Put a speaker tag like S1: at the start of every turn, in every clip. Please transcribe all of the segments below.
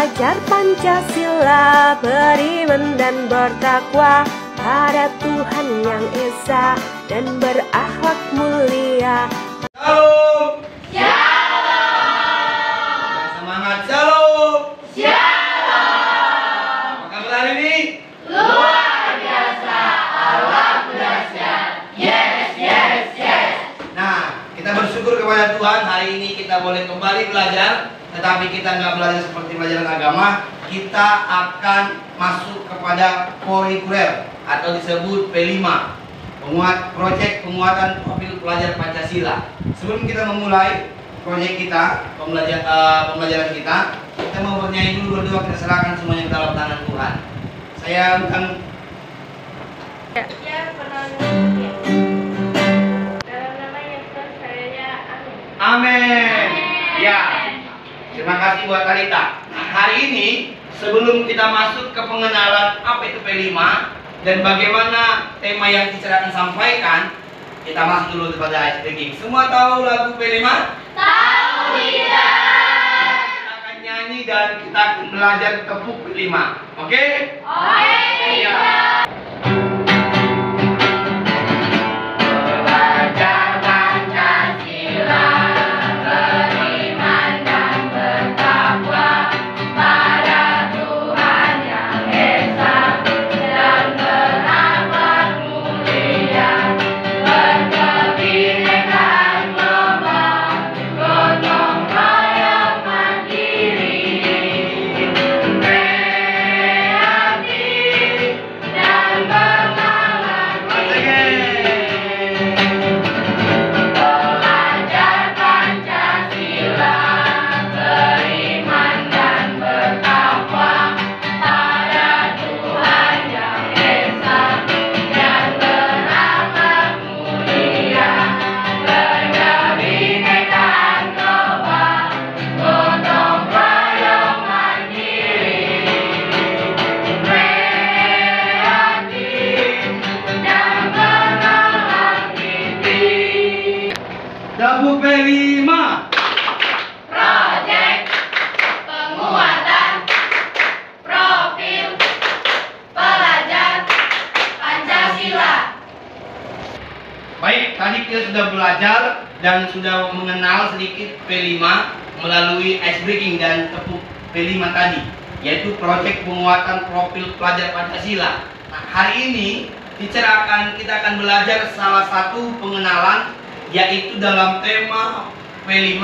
S1: belajar Pancasila, beriman dan bertakwa pada Tuhan yang Esa dan berakhlak mulia.
S2: Shalom.
S3: Shalom.
S2: Semangat shalom.
S3: Shalom.
S2: Apa kabar hari ini?
S3: Luar biasa. Allah dahsyat. Yes, yes, yes.
S2: Nah, kita bersyukur kepada Tuhan hari ini kita boleh kembali belajar. Tetapi kita nggak belajar seperti pelajaran agama. Kita akan masuk kepada kurikuler atau disebut P5, proyek penguatan profil pelajar Pancasila. Sebelum kita memulai proyek kita, pembelajaran kita mau bernyanyi dulu berdua. Kita serahkan semuanya ke dalam tangan Tuhan. Saya bukan
S1: Dalam nama Yesus saya amin.
S2: Amin. Ya. Terima kasih buat Talita. Nah, hari ini sebelum kita masuk ke pengenalan apa itu P5 dan bagaimana tema yang teacher akan sampaikan, kita masuk dulu kepada ice breaking. Semua tahu lagu P5?
S3: Tahu tidak?
S2: Kita akan nyanyi dan kita akan belajar tepuk P5. Oke?
S3: Oke,
S2: Iya.
S3: Belajar Pancasila, beriman dan bertakwa pada Tuhan yang Esa dan berakhlak mulia, berkebinekaan global, gotong royong mandiri, kreatif dan bernalar belajar Pancasila, beriman dan bertakwa pada Tuhan yang Esa dan berakhlak mulia, berkebinekaan global, gotong royong mandiri, kreatif dan bernalar mimpi.
S2: Tepuk P5.
S3: Proyek penguatan profil pelajar Pancasila.
S2: Baik, tadi kita sudah belajar dan sudah mengenal sedikit P5 melalui ice breaking dan tepuk P5 tadi, yaitu proyek penguatan profil pelajar Pancasila. Nah, hari ini kita akan belajar salah satu pengenalan, yaitu dalam tema P5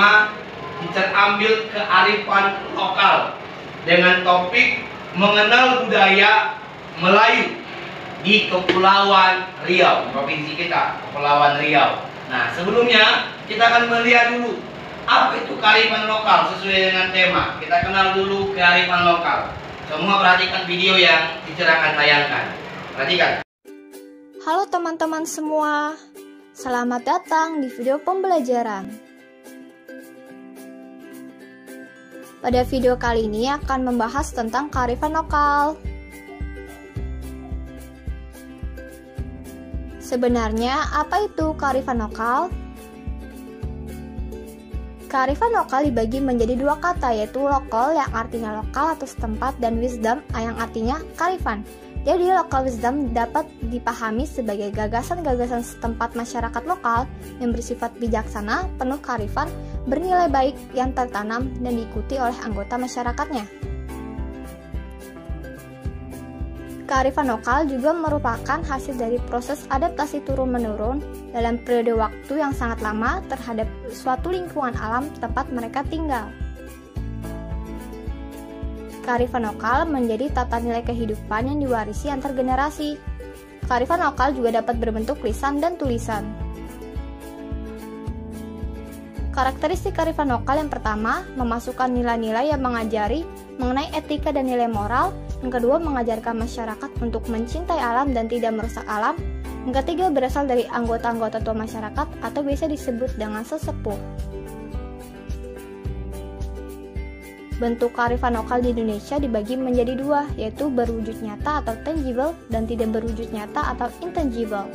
S2: kita ambil kearifan lokal dengan topik mengenal budaya Melayu di Kepulauan Riau, provinsi kita, Kepulauan Riau. Nah, sebelumnya kita akan melihat dulu apa itu kearifan lokal sesuai dengan tema. Kita kenal dulu kearifan lokal. Semua perhatikan video yang teacher akan tayangkan. Perhatikan.
S4: Halo teman-teman semua, selamat datang di video pembelajaran. Pada video kali ini akan membahas tentang kearifan lokal. Sebenarnya apa itu kearifan lokal? Kearifan lokal dibagi menjadi dua kata, yaitu lokal yang artinya lokal atau setempat dan wisdom yang artinya kearifan. Jadi local wisdom dapat dipahami sebagai gagasan-gagasan setempat masyarakat lokal yang bersifat bijaksana, penuh kearifan, bernilai baik yang tertanam dan diikuti oleh anggota masyarakatnya. Kearifan lokal juga merupakan hasil dari proses adaptasi turun-menurun dalam periode waktu yang sangat lama terhadap suatu lingkungan alam tempat mereka tinggal. Kearifan lokal menjadi tata nilai kehidupan yang diwarisi antar generasi. Kearifan lokal juga dapat berbentuk lisan dan tulisan. Karakteristik kearifan lokal yang pertama, memasukkan nilai-nilai yang mengajari mengenai etika dan nilai moral. Yang kedua, mengajarkan masyarakat untuk mencintai alam dan tidak merusak alam. Yang ketiga, berasal dari anggota-anggota tua masyarakat atau biasa disebut dengan sesepuh. Bentuk kearifan lokal di Indonesia dibagi menjadi dua, yaitu berwujud nyata atau tangible dan tidak berwujud nyata atau intangible.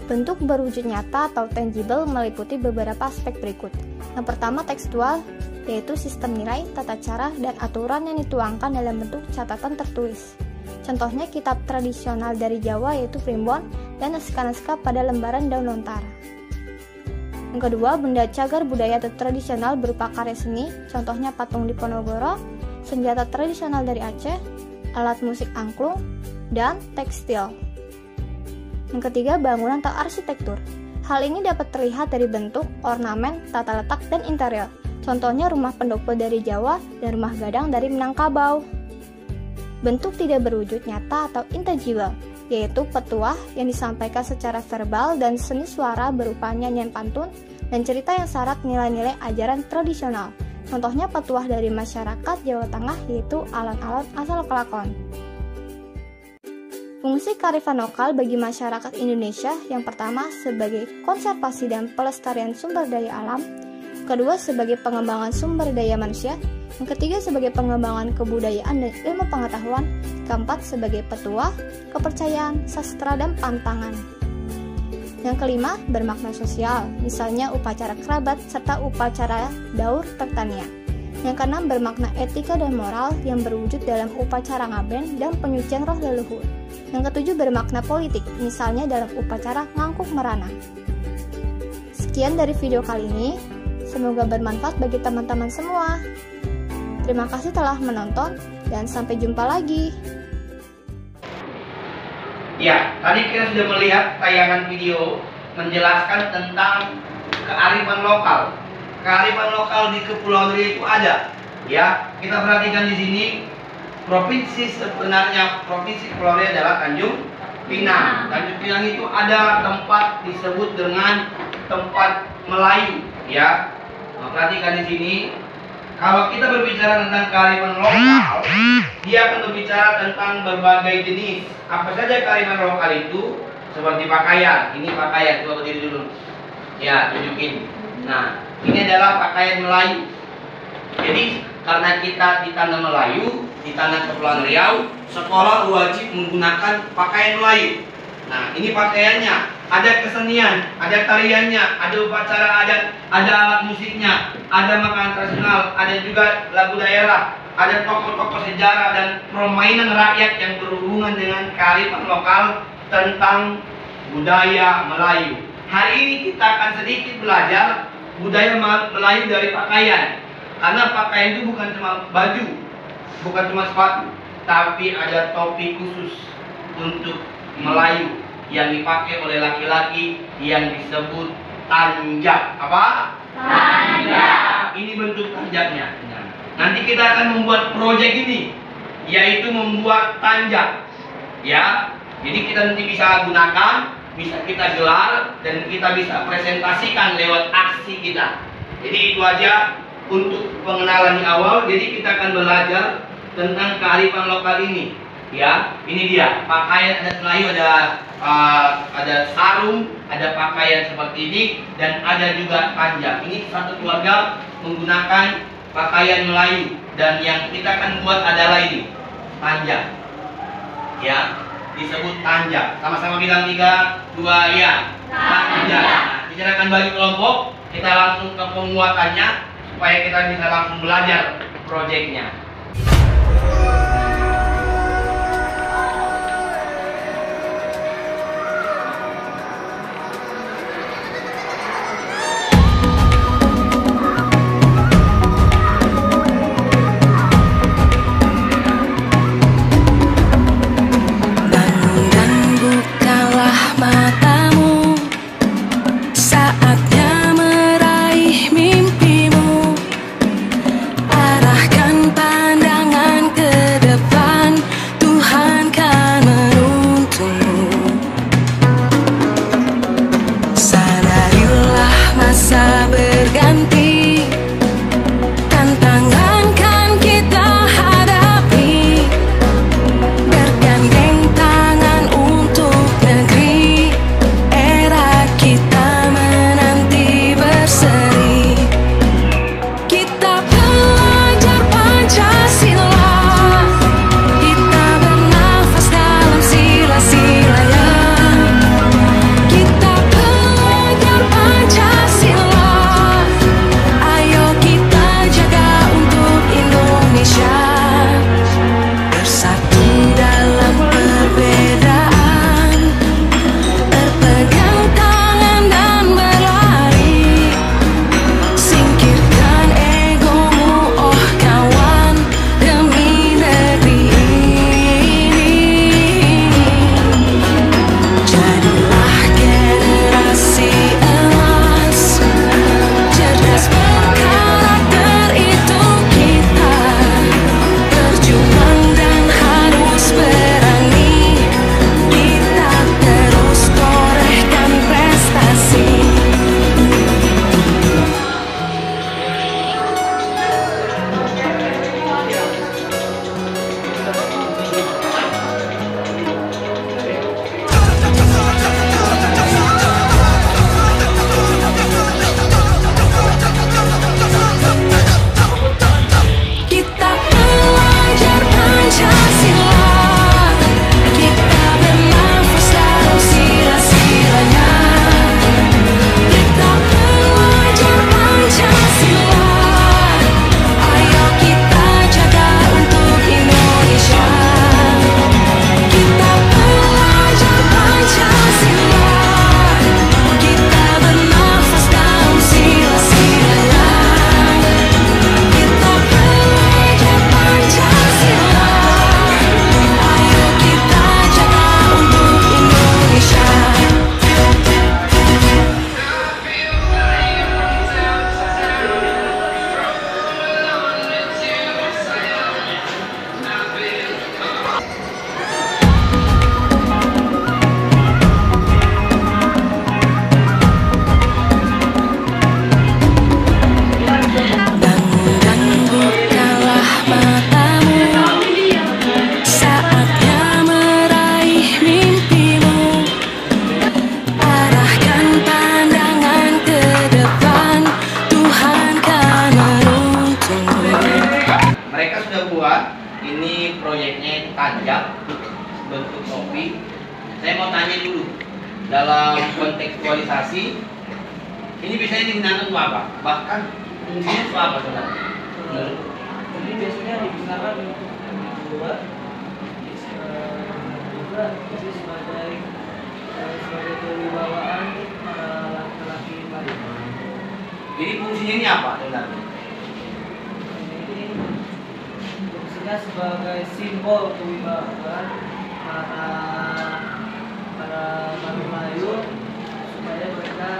S4: Bentuk berwujud nyata atau tangible meliputi beberapa aspek berikut. Yang pertama, tekstual. yaitu sistem nilai, tata cara, dan aturan yang dituangkan dalam bentuk catatan tertulis. Contohnya kitab tradisional dari Jawa yaitu primbon dan naskah-naskah pada lembaran daun lontar. Yang kedua, benda cagar budaya atau tradisional berupa karya seni, contohnya patung Diponegoro, senjata tradisional dari Aceh, alat musik angklung, dan tekstil. Yang ketiga, bangunan atau arsitektur. Hal ini dapat terlihat dari bentuk, ornamen, tata letak, dan interior. Contohnya rumah pendopo dari Jawa dan rumah gadang dari Minangkabau. Bentuk tidak berwujud nyata atau intangible, yaitu petuah yang disampaikan secara verbal dan seni suara berupa nyanyian pantun dan cerita yang syarat nilai-nilai ajaran tradisional. Contohnya petuah dari masyarakat Jawa Tengah yaitu alon-alon asal kelakon. Fungsi kearifan lokal bagi masyarakat Indonesia yang pertama sebagai konservasi dan pelestarian sumber daya alam, kedua sebagai pengembangan sumber daya manusia, yang ketiga sebagai pengembangan kebudayaan dan ilmu pengetahuan, keempat sebagai petuah, kepercayaan, sastra, dan pantangan. Yang kelima, bermakna sosial, misalnya upacara kerabat serta upacara daur pertanian. Yang keenam, bermakna etika dan moral yang berwujud dalam upacara ngaben dan penyucian roh leluhur. Yang ketujuh, bermakna politik, misalnya dalam upacara ngangkuk merana. Sekian dari video kali ini, semoga bermanfaat bagi teman-teman semua. Terima kasih telah menonton dan sampai jumpa lagi.
S2: Ya, tadi kita sudah melihat tayangan video menjelaskan tentang kearifan lokal. Kearifan lokal di Kepulauan Riau itu ada. Ya, kita perhatikan di sini provinsi sebenarnya provinsi Kepulauan Riau adalah Tanjung Pinang. Tanjung Pinang itu ada tempat disebut dengan tempat Melayu. Ya, nah, perhatikan di sini. Kalau kita berbicara tentang kearifan lokal, dia akan berbicara tentang berbagai jenis. Apa saja kearifan lokal itu? Seperti pakaian. Ini pakaian, coba berdiri dulu. Ya, tunjukin. Nah, ini adalah pakaian Melayu. Jadi, karena kita di tanah Melayu, di tanah Kepulauan Riau, sekolah wajib menggunakan pakaian Melayu. Nah, ini pakaiannya. Ada kesenian, ada tariannya, ada upacara adat, ada alat musiknya, ada makanan tradisional, ada juga lagu daerah, ada tokoh-tokoh sejarah dan permainan rakyat yang berhubungan dengan kearifan lokal tentang budaya Melayu. Hari ini kita akan sedikit belajar budaya Melayu dari pakaian. Karena pakaian itu bukan cuma baju, bukan cuma sepatu, tapi ada topi khusus untuk Melayu yang dipakai oleh laki-laki yang disebut tanjak. Apa? Tanjak. Ini bentuk tanjaknya. Nah, nanti kita akan membuat proyek ini, yaitu membuat tanjak. Ya, jadi kita nanti bisa gunakan, bisa kita gelar, dan kita bisa presentasikan lewat aksi kita. Jadi itu aja untuk pengenalan di awal. Jadi kita akan belajar tentang kearifan lokal ini. Ya, ini dia pakaian adat Melayu, ada sarung, ada pakaian seperti ini, dan ada juga tanjak. Ini satu keluarga menggunakan pakaian Melayu, dan yang kita akan buat adalah ini tanjak. Ya, disebut tanjak. Sama-sama bilang 3, 2, ya. Tanjak. Nah, kita akan bagi kelompok, kita langsung ke pembuatannya supaya kita bisa langsung belajar proyeknya.
S3: Arahkan pandangan ke
S2: proyeknya itu tanjak bentuk topi. Saya mau tanya dulu, dalam kontekstualisasi ini biasanya digunakan untuk apa? Bahkan fungsinya untuk apa, saudara?
S5: Jadi biasanya digunakan untuk membuat juga bisa sebagai kewibawaan laki-laki Palembang.
S2: Jadi fungsinya ini apa, saudara?
S5: Ini fungsinya sebagai simbol kewibawaan para Melayu supaya mereka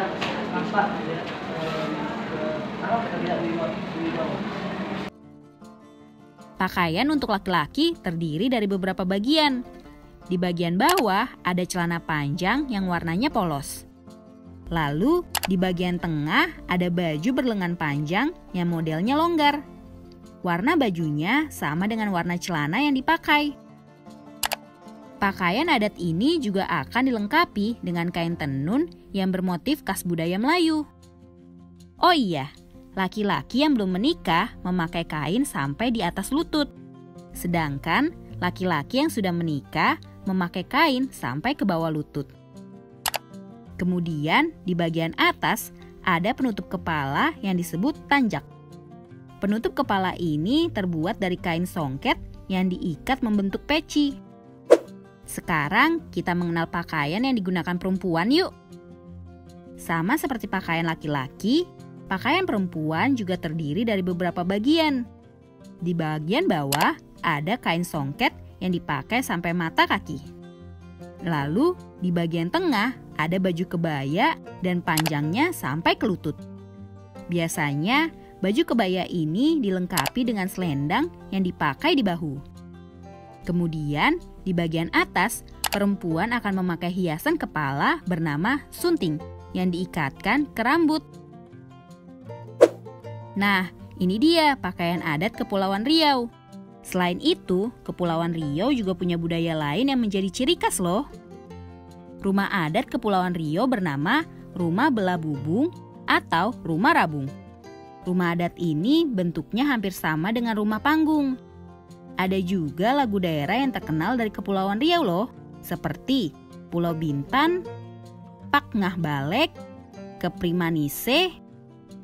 S5: nampak ya apa kita lihat wibawa.
S6: Pakaian untuk laki-laki terdiri dari beberapa bagian. Di bagian bawah ada celana panjang yang warnanya polos. Lalu di bagian tengah ada baju berlengan panjang yang modelnya longgar. Warna bajunya sama dengan warna celana yang dipakai. Pakaian adat ini juga akan dilengkapi dengan kain tenun yang bermotif khas budaya Melayu. Oh iya, laki-laki yang belum menikah memakai kain sampai di atas lutut. Sedangkan laki-laki yang sudah menikah memakai kain sampai ke bawah lutut. Kemudian di bagian atas ada penutup kepala yang disebut tanjak. Penutup kepala ini terbuat dari kain songket yang diikat membentuk peci. Sekarang kita mengenal pakaian yang digunakan perempuan yuk. Sama seperti pakaian laki-laki, pakaian perempuan juga terdiri dari beberapa bagian. Di bagian bawah ada kain songket yang dipakai sampai mata kaki. Lalu di bagian tengah ada baju kebaya dan panjangnya sampai ke lutut. Biasanya baju kebaya ini dilengkapi dengan selendang yang dipakai di bahu. Kemudian di bagian atas perempuan akan memakai hiasan kepala bernama sunting yang diikatkan ke rambut. Nah, ini dia pakaian adat Kepulauan Riau. Selain itu, Kepulauan Riau juga punya budaya lain yang menjadi ciri khas loh. Rumah adat Kepulauan Riau bernama Rumah Belabubung atau Rumah Rabung. Rumah adat ini bentuknya hampir sama dengan rumah panggung. Ada juga lagu daerah yang terkenal dari Kepulauan Riau loh, seperti Pulau Bintan, Pak Ngah Balek, Keprimanise,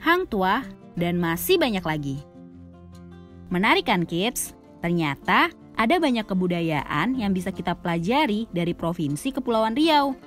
S6: Hang Tuah, dan masih banyak lagi. Menarik kan kids? Ternyata ada banyak kebudayaan yang bisa kita pelajari dari Provinsi Kepulauan Riau.